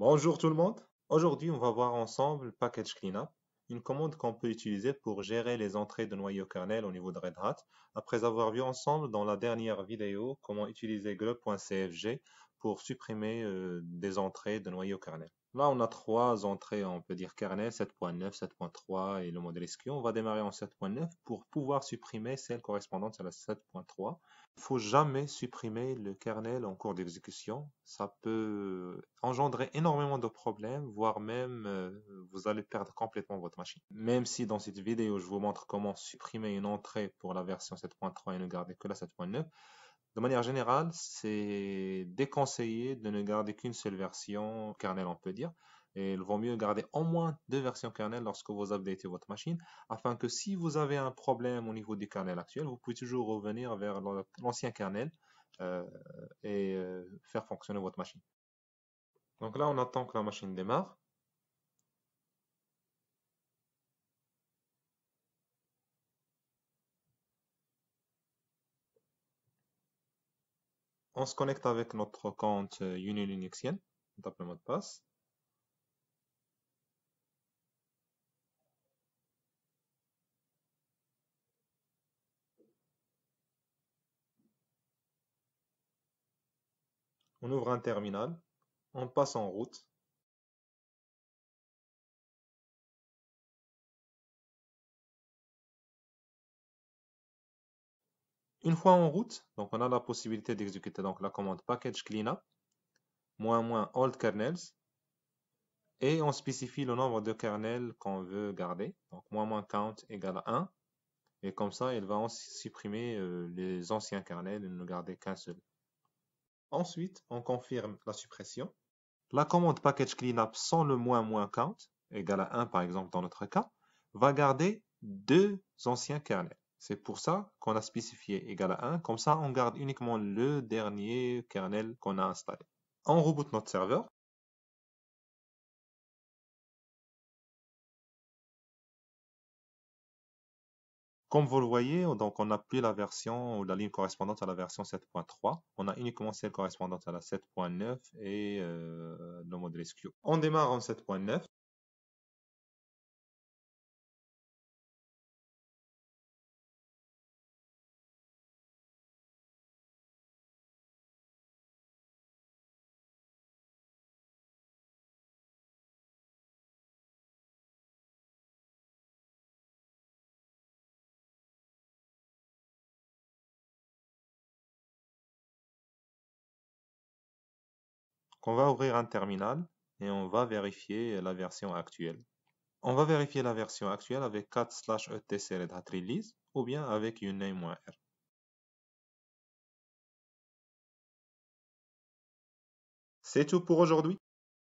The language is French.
Bonjour tout le monde. Aujourd'hui, on va voir ensemble Package Cleanup, une commande qu'on peut utiliser pour gérer les entrées de noyaux kernel au niveau de Red Hat, après avoir vu ensemble dans la dernière vidéo comment utiliser glub.cfg pour supprimer des entrées de noyaux kernel. Là, on a trois entrées, on peut dire kernel 7.9, 7.3 et le modèle SQ. On va démarrer en 7.9 pour pouvoir supprimer celle correspondante à la 7.3. Il ne faut jamais supprimer le kernel en cours d'exécution. Ça peut engendrer énormément de problèmes, voire même vous allez perdre complètement votre machine. Même si dans cette vidéo, je vous montre comment supprimer une entrée pour la version 7.3 et ne garder que la 7.9, de manière générale, c'est déconseillé de ne garder qu'une seule version kernel, on peut dire. Et il vaut mieux garder au moins deux versions kernel lorsque vous updatez votre machine, afin que si vous avez un problème au niveau du kernel actuel, vous pouvez toujours revenir vers l'ancien kernel euh, et faire fonctionner votre machine. Donc là, on attend que la machine démarre. On se connecte avec notre compte Unilinuxien. On tape le mot de passe. On ouvre un terminal. On passe en route. Une fois en route, donc on a la possibilité d'exécuter donc la commande package cleanup -old kernels et on spécifie le nombre de kernels qu'on veut garder. Donc -count égale à 1 et comme ça il va supprimer les anciens kernels et ne garder qu'un seul. Ensuite, on confirme la suppression. La commande package cleanup sans le -count égale à 1 par exemple dans notre cas va garder deux anciens kernels. C'est pour ça qu'on a spécifié égal à 1. Comme ça, on garde uniquement le dernier kernel qu'on a installé. On reboot notre serveur. Comme vous le voyez, donc on n'a plus la version ou la ligne correspondante à la version 7.3. On a uniquement celle correspondante à la 7.9 et le modèle SQ. On démarre en 7.9. On va ouvrir un terminal et on va vérifier la version actuelle. On va vérifier la version actuelle avec cat/etc Red Hat Release ou bien avec uname-r. C'est tout pour aujourd'hui.